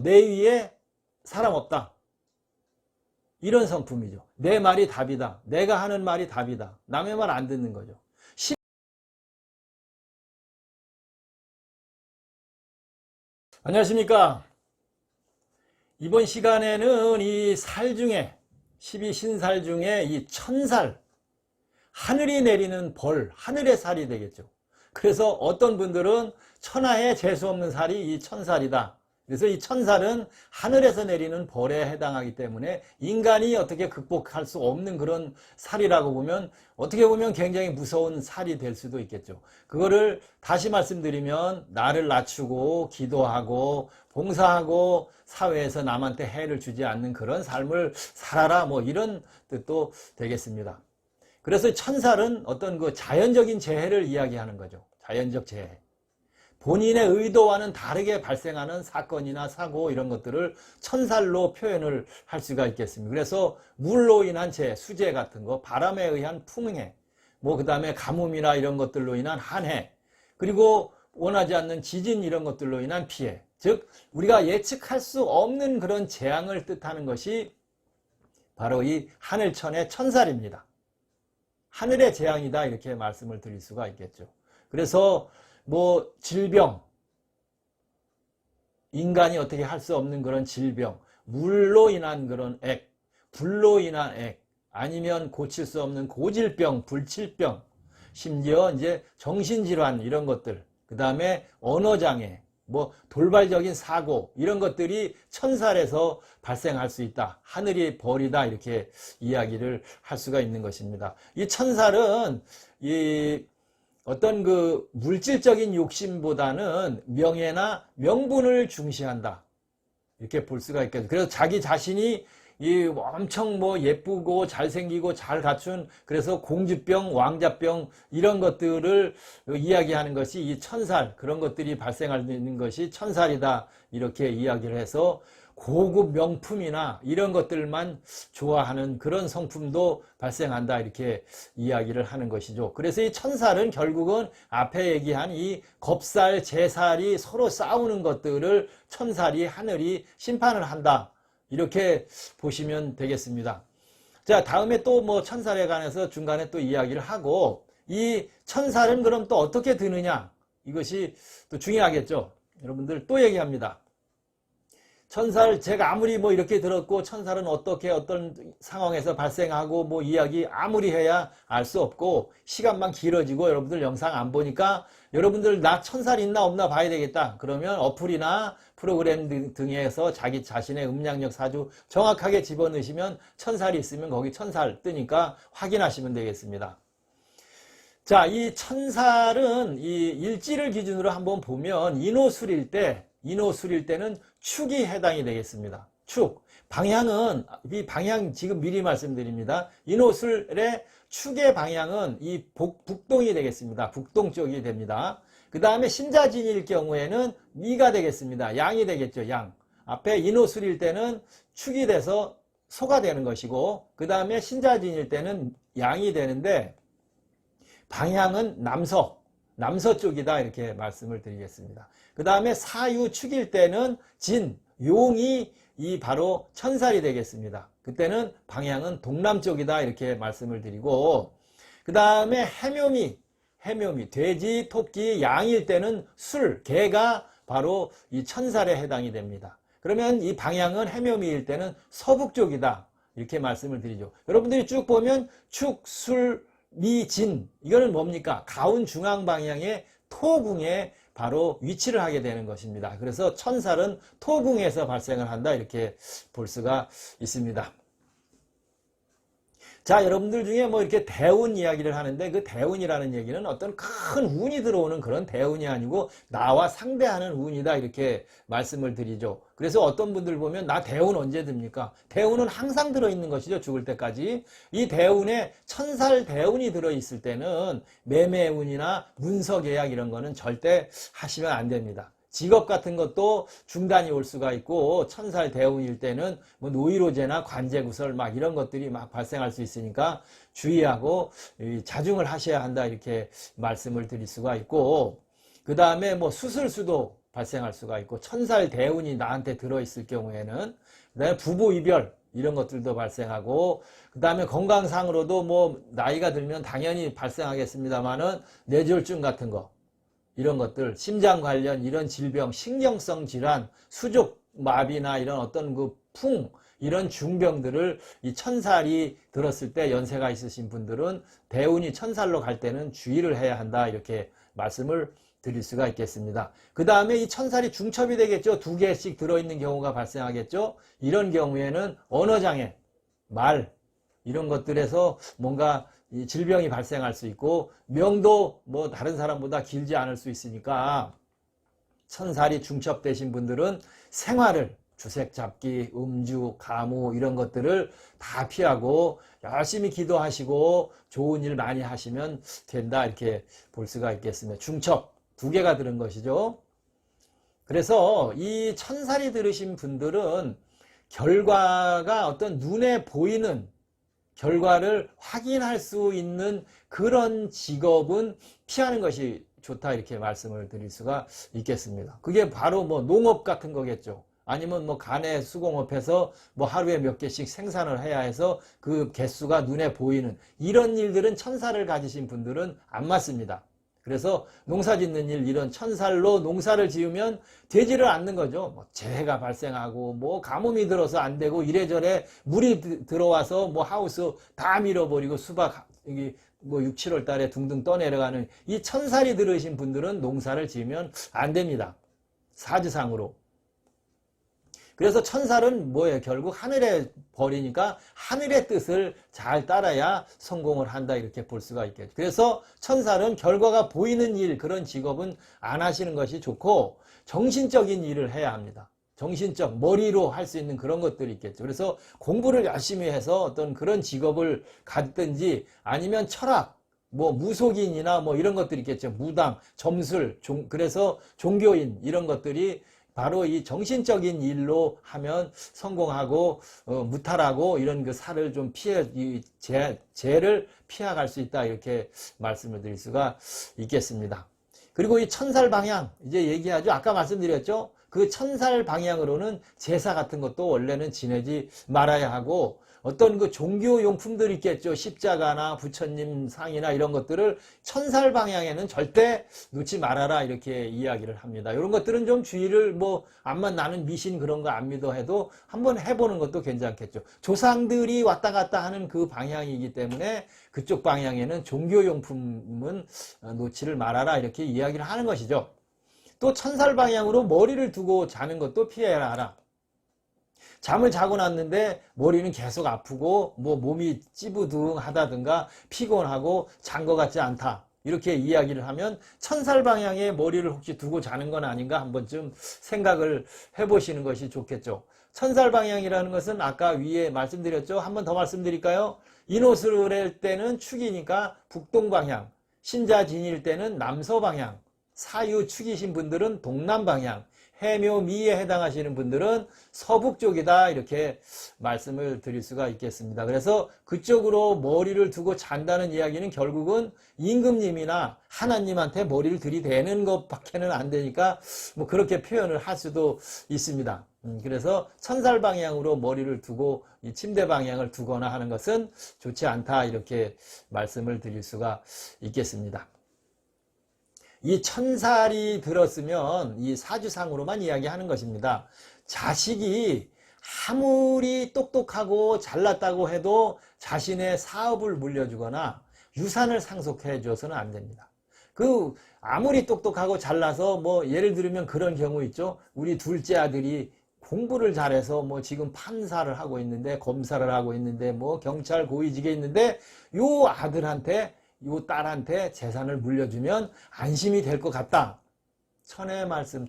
내 위에 사람 없다. 이런 성품이죠. 내 말이 답이다. 내가 하는 말이 답이다. 남의 말 안 듣는 거죠. 안녕하십니까. 이번 시간에는 이 살 중에 12신살 중에 이 천살, 하늘이 내리는 벌, 하늘의 살이 되겠죠. 그래서 어떤 분들은 천하에 재수없는 살이 이 천살이다. 그래서 이 천살은 하늘에서 내리는 벌에 해당하기 때문에 인간이 어떻게 극복할 수 없는 그런 살이라고 보면 어떻게 보면 굉장히 무서운 살이 될 수도 있겠죠. 그거를 다시 말씀드리면 나를 낮추고 기도하고 봉사하고 사회에서 남한테 해를 주지 않는 그런 삶을 살아라, 뭐 이런 뜻도 되겠습니다. 그래서 천살은 어떤 그 자연적인 재해를 이야기하는 거죠. 자연적 재해. 본인의 의도와는 다르게 발생하는 사건이나 사고 이런 것들을 천살로 표현을 할 수가 있겠습니다. 그래서 물로 인한 재해, 수재 같은 거, 바람에 의한 풍해, 뭐 그 다음에 가뭄이나 이런 것들로 인한 한해, 그리고 원하지 않는 지진 이런 것들로 인한 피해, 즉 우리가 예측할 수 없는 그런 재앙을 뜻하는 것이 바로 이 하늘천의 천살입니다. 하늘의 재앙이다, 이렇게 말씀을 드릴 수가 있겠죠. 그래서 뭐 질병, 인간이 어떻게 할 수 없는 그런 질병, 물로 인한 그런 액, 불로 인한 액, 아니면 고칠 수 없는 고질병, 불칠병, 심지어 이제 정신질환 이런 것들, 그 다음에 언어장애, 뭐 돌발적인 사고 이런 것들이 천살에서 발생할 수 있다. 하늘이 벌이다, 이렇게 이야기를 할 수가 있는 것입니다. 이 천살은 이 어떤 그 물질적인 욕심보다는 명예나 명분을 중시한다, 이렇게 볼 수가 있겠죠. 그래서 자기 자신이 이 엄청 뭐 예쁘고 잘생기고 잘 갖춘, 그래서 공주병, 왕자병 이런 것들을 이야기하는 것이 이 천살, 그런 것들이 발생할 수 있는 것이 천살이다, 이렇게 이야기를 해서 고급 명품이나 이런 것들만 좋아하는 그런 성품도 발생한다, 이렇게 이야기를 하는 것이죠. 그래서 이 천살은 결국은 앞에 얘기한 이 겁살, 재살이 서로 싸우는 것들을 천살이, 하늘이 심판을 한다, 이렇게 보시면 되겠습니다. 자, 다음에 또 뭐 천살에 관해서 중간에 또 이야기를 하고, 이 천살은 그럼 또 어떻게 드느냐, 이것이 또 중요하겠죠. 여러분들 또 얘기합니다. 천살, 제가 아무리 뭐 이렇게 들었고 천살은 어떻게 어떤 상황에서 발생하고 뭐 이야기 아무리 해야 알 수 없고 시간만 길어지고 여러분들 영상 안 보니까 여러분들 나 천살 있나 없나 봐야 되겠다. 그러면 어플이나 프로그램 등에서 자기 자신의 음량력 사주 정확하게 집어넣으시면 천살이 있으면 거기 천살 뜨니까 확인하시면 되겠습니다. 자, 이 천살은 이 일지를 기준으로 한번 보면 인호술일 때는 축이 해당이 되겠습니다. 축. 방향은, 이 방향 지금 미리 말씀드립니다. 인호술의 축의 방향은 이 북동이 되겠습니다. 북동 쪽이 됩니다. 그 다음에 신자진일 경우에는 미가 되겠습니다. 양이 되겠죠. 양. 앞에 인호술일 때는 축이 돼서 소가 되는 것이고, 그 다음에 신자진일 때는 양이 되는데, 방향은 남서 쪽이다, 이렇게 말씀을 드리겠습니다. 그 다음에 사유축일 때는 진, 용이 이 바로 천살이 되겠습니다. 그때는 방향은 동남쪽이다, 이렇게 말씀을 드리고, 그 다음에 해묘미, 돼지, 토끼, 양일 때는 술, 개가 바로 이 천살에 해당이 됩니다. 그러면 이 방향은 해묘미일 때는 서북쪽이다, 이렇게 말씀을 드리죠. 여러분들이 쭉 보면 축, 술, 미, 진, 이거는 뭡니까? 가운 중앙 방향의 토궁에 바로 위치를 하게 되는 것입니다. 그래서 천살은 토궁에서 발생을 한다, 이렇게 볼 수가 있습니다. 자, 여러분들 중에 뭐 이렇게 대운 이야기를 하는데, 그 대운이라는 얘기는 어떤 큰 운이 들어오는 그런 대운이 아니고 나와 상대하는 운이다, 이렇게 말씀을 드리죠. 그래서 어떤 분들 보면 나 대운 언제 듭니까? 대운은 항상 들어있는 것이죠. 죽을 때까지. 이 대운에 천살 대운이 들어있을 때는 매매운이나 문서계약 이런 거는 절대 하시면 안 됩니다. 직업 같은 것도 중단이 올 수가 있고, 천살 대운일 때는 뭐 노이로제나 관제구설 막 이런 것들이 막 발생할 수 있으니까 주의하고 자중을 하셔야 한다, 이렇게 말씀을 드릴 수가 있고, 그 다음에 뭐 수술수도 발생할 수가 있고, 천살 대운이 나한테 들어있을 경우에는, 그다음에 부부 이별 이런 것들도 발생하고, 그 다음에 건강상으로도 뭐 나이가 들면 당연히 발생하겠습니다만은 뇌졸중 같은 거, 이런 것들, 심장 관련 이런 질병, 신경성 질환, 수족 마비나 이런 어떤 그 이런 중병들을 이 천살이 들었을 때, 연세가 있으신 분들은 대운이 천살로 갈 때는 주의를 해야 한다, 이렇게 말씀을 드릴 수가 있겠습니다. 그 다음에 이 천살이 중첩이 되겠죠. 2개씩 들어있는 경우가 발생하겠죠. 이런 경우에는 언어장애, 말 이런 것들에서 뭔가 이 질병이 발생할 수 있고, 명도 뭐 다른 사람보다 길지 않을 수 있으니까 천살이 중첩되신 분들은 생활을, 주색 잡기, 음주, 가무 이런 것들을 다 피하고 열심히 기도하시고 좋은 일 많이 하시면 된다, 이렇게 볼 수가 있겠습니다. 중첩 2개가 들은 것이죠. 그래서 이 천살이 들으신 분들은 결과가 어떤 눈에 보이는 결과를 확인할 수 있는 그런 직업은 피하는 것이 좋다, 이렇게 말씀을 드릴 수가 있겠습니다. 그게 바로 뭐 농업 같은 거겠죠. 아니면 뭐 간의 수공업해서 뭐 하루에 몇 개씩 생산을 해야 해서 그 개수가 눈에 보이는 이런 일들은 천살을 가지신 분들은 안 맞습니다. 그래서 농사 짓는 일, 이런 천살로 농사를 지으면 되지를 않는 거죠. 뭐 재해가 발생하고 뭐 가뭄이 들어서 안 되고 이래저래 물이 들어와서 뭐 하우스 다 밀어버리고 수박 여기 뭐 6, 7월 달에 둥둥 떠내려가는 이 천살이 들으신 분들은 농사를 지으면 안 됩니다. 사주상으로. 그래서 천살은 뭐예요? 결국 하늘에 버리니까 하늘의 뜻을 잘 따라야 성공을 한다, 이렇게 볼 수가 있겠죠. 그래서 천살은 결과가 보이는 일, 그런 직업은 안 하시는 것이 좋고 정신적인 일을 해야 합니다. 정신적, 머리로 할 수 있는 그런 것들이 있겠죠. 그래서 공부를 열심히 해서 어떤 그런 직업을 갖든지, 아니면 철학, 뭐 무속인이나 뭐 이런 것들이 있겠죠. 무당, 점술, 그래서 종교인 이런 것들이 바로 이 정신적인 일로 하면 성공하고 무탈하고 이런 그 살을 좀 피해, 이 죄를 피해갈 수 있다, 이렇게 말씀을 드릴 수가 있겠습니다. 그리고 이 천살 방향 이제 얘기하죠. 아까 말씀드렸죠. 그 천살 방향으로는 제사 같은 것도 원래는 지내지 말아야 하고, 어떤 그 종교용품들 있겠죠. 십자가나 부처님 상이나 이런 것들을 천살 방향에는 절대 놓지 말아라, 이렇게 이야기를 합니다. 이런 것들은 좀 주의를, 뭐 암만 나는 미신 그런 거 안 믿어 해도 한번 해보는 것도 괜찮겠죠. 조상들이 왔다 갔다 하는 그 방향이기 때문에 그쪽 방향에는 종교용품은 놓지를 말아라, 이렇게 이야기를 하는 것이죠. 또 천살 방향으로 머리를 두고 자는 것도 피해야 하라. 잠을 자고 났는데 머리는 계속 아프고 뭐 몸이 찌부둥하다든가 피곤하고 잔 것 같지 않다, 이렇게 이야기를 하면 천살 방향에 머리를 혹시 두고 자는 건 아닌가, 한 번쯤 생각을 해보시는 것이 좋겠죠. 천살 방향이라는 것은 아까 위에 말씀드렸죠. 한 번 더 말씀드릴까요? 인호술일 때는 축이니까 북동 방향, 신자진일 때는 남서 방향, 사유 축이신 분들은 동남 방향, 해묘 미에 해당하시는 분들은 서북 쪽이다, 이렇게 말씀을 드릴 수가 있겠습니다. 그래서 그쪽으로 머리를 두고 잔다는 이야기는 결국은 임금님이나 하나님한테 머리를 들이대는 것밖에는 안 되니까 뭐 그렇게 표현을 할 수도 있습니다. 그래서 천살 방향으로 머리를 두고 이 침대 방향을 두거나 하는 것은 좋지 않다, 이렇게 말씀을 드릴 수가 있겠습니다. 이 천살이 들었으면 이 사주상으로만 이야기하는 것입니다. 자식이 아무리 똑똑하고 잘났다고 해도 자신의 사업을 물려주거나 유산을 상속해 줘서는 안 됩니다. 그 아무리 똑똑하고 잘나서 뭐 예를 들면 그런 경우 있죠. 우리 둘째 아들이 공부를 잘해서 뭐 지금 판사를 하고 있는데, 검사를 하고 있는데, 뭐 경찰 고위직에 있는데, 요 아들한테, 요 딸한테 재산을 물려주면 안심이 될 것 같다. 천의 말씀,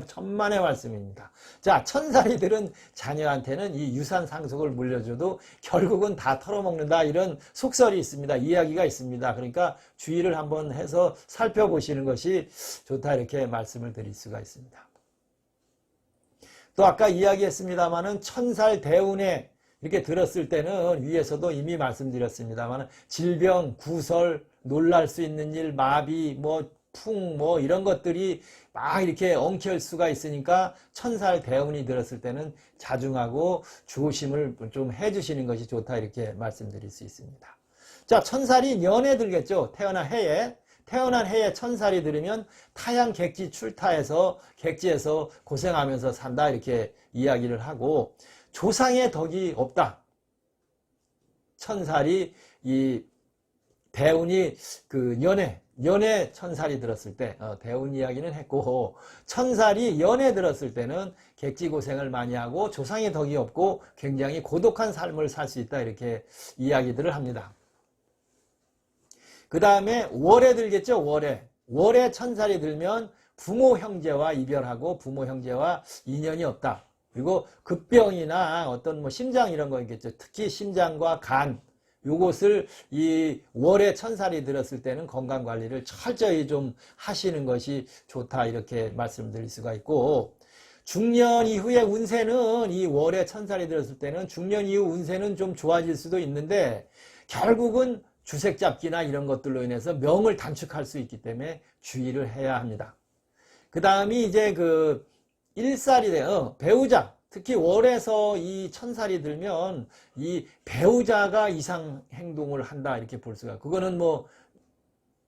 천만의 말씀입니다. 자, 천살이들은 자녀한테는 이 유산 상속을 물려줘도 결국은 다 털어먹는다, 이런 속설이 있습니다. 이야기가 있습니다. 그러니까 주의를 한번 해서 살펴보시는 것이 좋다, 이렇게 말씀을 드릴 수가 있습니다. 또 아까 이야기했습니다마는 천살 대운에 이렇게 들었을 때는 위에서도 이미 말씀드렸습니다만 질병, 구설, 놀랄 수 있는 일, 마비, 뭐 풍, 뭐 이런 것들이 막 이렇게 엉킬 수가 있으니까 천살 대운이 들었을 때는 자중하고 조심을 좀 해주시는 것이 좋다 이렇게 말씀드릴 수 있습니다. 자, 천살이 년에 들겠죠. 태어난 해에 천살이 들으면 타양 객지 출타해서 객지에서 고생하면서 산다 이렇게 이야기를 하고 조상의 덕이 없다. 천살이 이 대운이 그 연에 천살이 들었을 때 대운 이야기는 했고 천살이 연에 들었을 때는 객지 고생을 많이 하고 조상의 덕이 없고 굉장히 고독한 삶을 살 수 있다 이렇게 이야기들을 합니다. 그 다음에 월에 들겠죠. 월에 천살이 들면 부모 형제와 이별하고 부모 형제와 인연이 없다. 그리고 급병이나 어떤 뭐 심장 이런 거 있겠죠. 특히 심장과 간 요것을 이 월에 천살이 들었을 때는 건강관리를 철저히 좀 하시는 것이 좋다 이렇게 말씀드릴 수가 있고 중년 이후의 운세는 이 월에 천살이 들었을 때는 중년 이후 운세는 좀 좋아질 수도 있는데 결국은 주색 잡기나 이런 것들로 인해서 명을 단축할 수 있기 때문에 주의를 해야 합니다. 그 다음이 이제 그 일살이 돼요. 배우자. 특히 월에서 이 천살이 들면 이 배우자가 이상 행동을 한다 이렇게 볼 수가. 그거는 뭐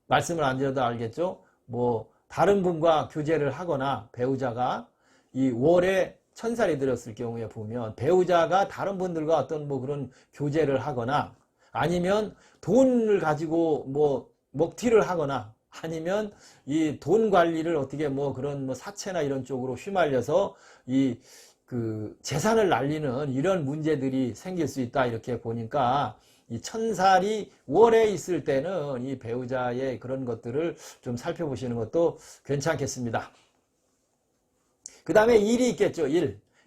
말씀을 안 드려도 알겠죠. 뭐 다른 분과 교제를 하거나 배우자가 이 월에 천살이 들었을 경우에 보면 배우자가 다른 분들과 어떤 뭐 그런 교제를 하거나 아니면 돈을 가지고 뭐 먹튀를 하거나 아니면 이 돈 관리를 어떻게 뭐 그런 뭐 사채나 이런 쪽으로 휘말려서 이 그 재산을 날리는 이런 문제들이 생길 수 있다 이렇게 보니까 이 천살이 월에 있을 때는 이 배우자의 그런 것들을 좀 살펴보시는 것도 괜찮겠습니다. 그 다음에 일이 있겠죠.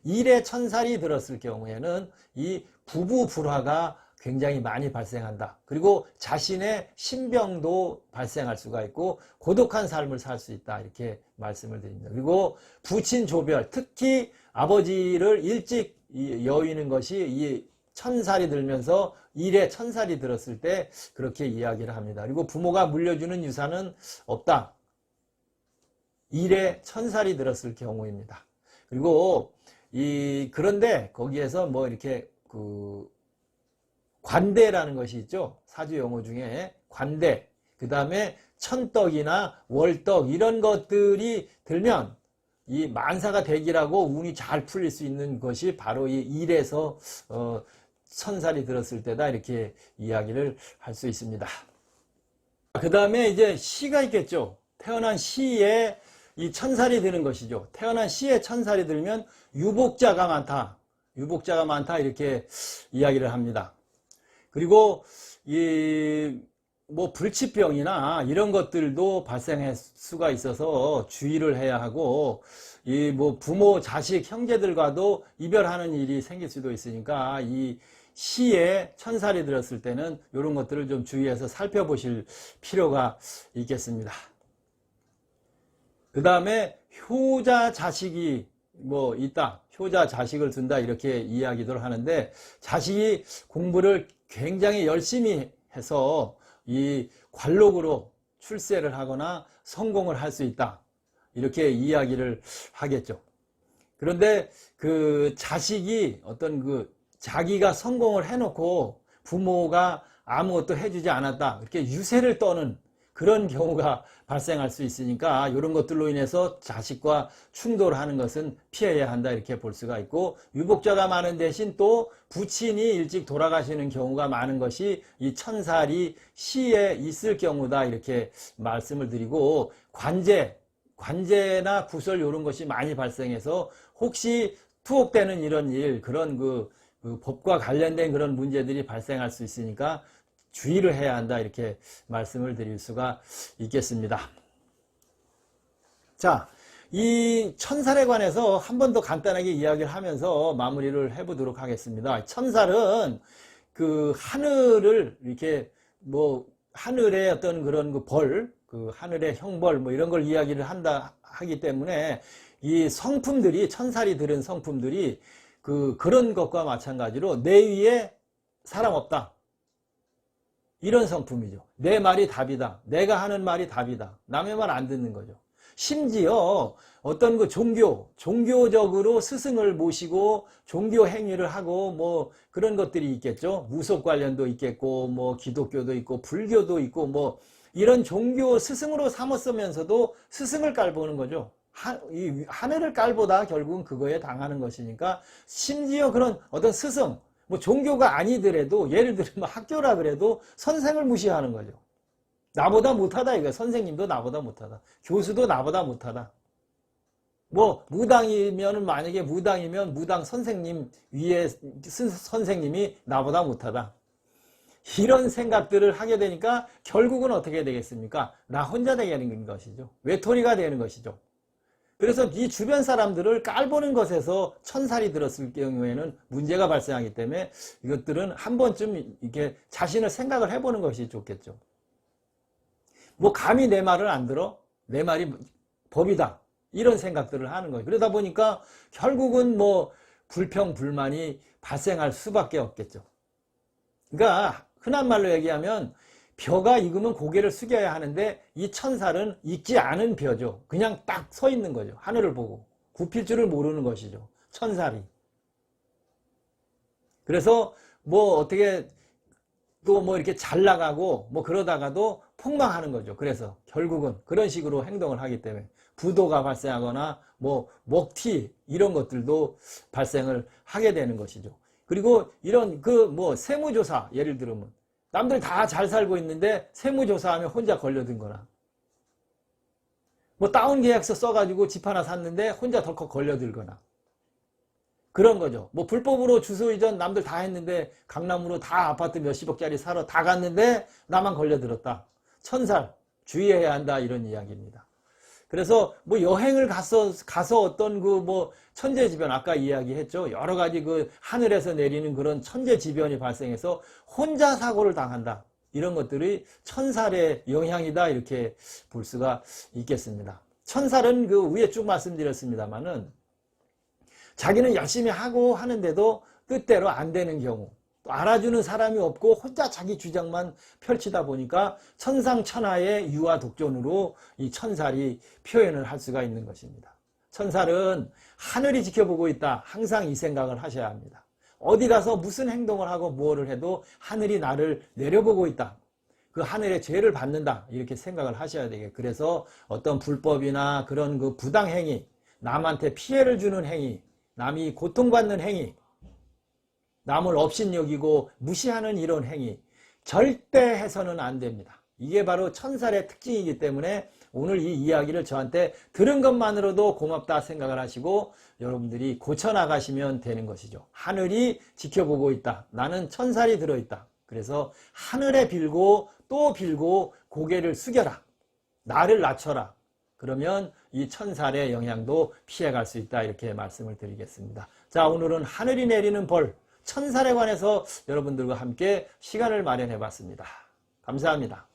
일에 천살이 들었을 경우에는 이 부부 불화가 굉장히 많이 발생한다. 그리고 자신의 신병도 발생할 수가 있고 고독한 삶을 살 수 있다. 이렇게 말씀을 드립니다. 그리고 부친 조별, 특히 아버지를 일찍 여의는 것이 이 천살이 들면서 일에 천살이 들었을 때 그렇게 이야기를 합니다. 그리고 부모가 물려주는 유산은 없다. 일에 천살이 들었을 경우입니다. 그리고 그런데 거기에서 뭐 이렇게 관대라는 것이 있죠. 사주 용어 중에 관대, 그 다음에 천떡이나 월떡 이런 것들이 들면 이 만사가 대기라고 운이 잘 풀릴 수 있는 것이 바로 이 일에서 천살이 들었을 때다 이렇게 이야기를 할 수 있습니다. 그 다음에 이제 시가 있겠죠. 태어난 시에 이 천살이 드는 것이죠. 태어난 시에 천살이 들면 유복자가 많다. 유복자가 많다 이렇게 이야기를 합니다. 그리고 뭐 불치병이나 이런 것들도 발생할 수가 있어서 주의를 해야 하고 뭐 부모, 자식, 형제들과도 이별하는 일이 생길 수도 있으니까 이 시에 천살이 들었을 때는 이런 것들을 좀 주의해서 살펴보실 필요가 있겠습니다. 그 다음에 효자 자식이 뭐 있다. 효자 자식을 둔다 이렇게 이야기들 하는데 자식이 공부를 굉장히 열심히 해서 이 관록으로 출세를 하거나 성공을 할 수 있다. 이렇게 이야기를 하겠죠. 그런데 그 자식이 어떤 자기가 성공을 해놓고 부모가 아무것도 해주지 않았다. 이렇게 유세를 떠는 그런 경우가 발생할 수 있으니까 이런 것들로 인해서 자식과 충돌하는 것은 피해야 한다 이렇게 볼 수가 있고 유복자가 많은 대신 또 부친이 일찍 돌아가시는 경우가 많은 것이 이 천살이 시에 있을 경우다 이렇게 말씀을 드리고 관제나 구설 이런 것이 많이 발생해서 혹시 투옥되는 이런 일 그런 그 법과 관련된 그런 문제들이 발생할 수 있으니까 주의를 해야 한다 이렇게 말씀을 드릴 수가 있겠습니다. 자, 이 천살에 관해서 한 번 더 간단하게 이야기를 하면서 마무리를 해보도록 하겠습니다. 천살은 그 하늘을 이렇게 뭐 하늘의 어떤 그런 하늘의 형벌 뭐 이런 걸 이야기를 하기 때문에 이 성품들이 천살이 들은 성품들이 그런 것과 마찬가지로 내 위에 사람 없다. 이런 성품이죠. 내 말이 답이다. 내가 하는 말이 답이다. 남의 말 안 듣는 거죠. 심지어 어떤 그 종교적으로 스승을 모시고 종교 행위를 하고 뭐 그런 것들이 있겠죠. 무속 관련도 있겠고 뭐 기독교도 있고 불교도 있고 뭐 이런 종교 스승으로 삼았으면서도 스승을 깔보는 거죠. 이 하늘을 깔보다 결국은 그거에 당하는 것이니까 심지어 그런 어떤 스승 뭐 종교가 아니더라도 예를 들면 학교라 그래도 선생을 무시하는 거죠. 나보다 못하다 이거야. 선생님도 나보다 못하다. 교수도 나보다 못하다. 뭐 무당이면 만약에 무당이면 무당 선생님 위에 선생님이 나보다 못하다. 이런 생각들을 하게 되니까 결국은 어떻게 되겠습니까? 나 혼자 되는 것이죠. 외톨이가 되는 것이죠. 그래서 이 주변 사람들을 깔보는 것에서 천살이 들었을 경우에는 문제가 발생하기 때문에 이것들은 한 번쯤 이렇게 자신을 생각을 해보는 것이 좋겠죠. 뭐 감히 내 말을 안 들어? 내 말이 법이다. 이런 생각들을 하는 거예요. 그러다 보니까 결국은 뭐 불평, 불만이 발생할 수밖에 없겠죠. 그러니까 흔한 말로 얘기하면 벼가 익으면 고개를 숙여야 하는데 이 천살은 익지 않은 벼죠. 그냥 딱 서 있는 거죠. 하늘을 보고. 굽힐 줄을 모르는 것이죠. 천살이. 그래서 뭐 어떻게 또 뭐 이렇게 잘 나가고 뭐 그러다가도 폭망하는 거죠. 그래서 결국은 그런 식으로 행동을 하기 때문에 부도가 발생하거나 뭐 먹튀 이런 것들도 발생을 하게 되는 것이죠. 그리고 이런 그 뭐 세무조사 예를 들면 남들 다 잘 살고 있는데 세무조사하면 혼자 걸려든 거나 뭐 다운 계약서 써가지고 집 하나 샀는데 혼자 덜컥 걸려들거나 그런 거죠. 뭐 불법으로 주소 이전 남들 다 했는데 강남으로 다 아파트 몇십억짜리 사러 다 갔는데 나만 걸려들었다. 천살 주의해야 한다 이런 이야기입니다. 그래서 뭐 여행을 가서 어떤 그 뭐 천재지변 아까 이야기했죠. 여러 가지 그 하늘에서 내리는 그런 천재지변이 발생해서 혼자 사고를 당한다. 이런 것들이 천살의 영향이다 이렇게 볼 수가 있겠습니다. 천살은 그 위에 쭉 말씀드렸습니다만은 자기는 열심히 하고 하는데도 뜻대로 안 되는 경우 또 알아주는 사람이 없고 혼자 자기 주장만 펼치다 보니까 천상천하의 유아 독존으로 이 천살이 표현을 할 수가 있는 것입니다. 천살은 하늘이 지켜보고 있다. 항상 이 생각을 하셔야 합니다. 어디 가서 무슨 행동을 하고 무엇을 해도 하늘이 나를 내려보고 있다. 그 하늘의 죄를 받는다. 이렇게 생각을 하셔야 되겠. 그래서 어떤 불법이나 그런 그 부당행위, 남한테 피해를 주는 행위, 남이 고통받는 행위, 남을 업신여기고 무시하는 이런 행위 절대 해서는 안 됩니다. 이게 바로 천살의 특징이기 때문에 오늘 이 이야기를 저한테 들은 것만으로도 고맙다 생각을 하시고 여러분들이 고쳐나가시면 되는 것이죠. 하늘이 지켜보고 있다. 나는 천살이 들어있다. 그래서 하늘에 빌고 또 빌고 고개를 숙여라. 나를 낮춰라. 그러면 이 천살의 영향도 피해갈 수 있다 이렇게 말씀을 드리겠습니다. 자, 오늘은 하늘이 내리는 벌 천살에 관해서 여러분들과 함께 시간을 마련해 봤습니다. 감사합니다.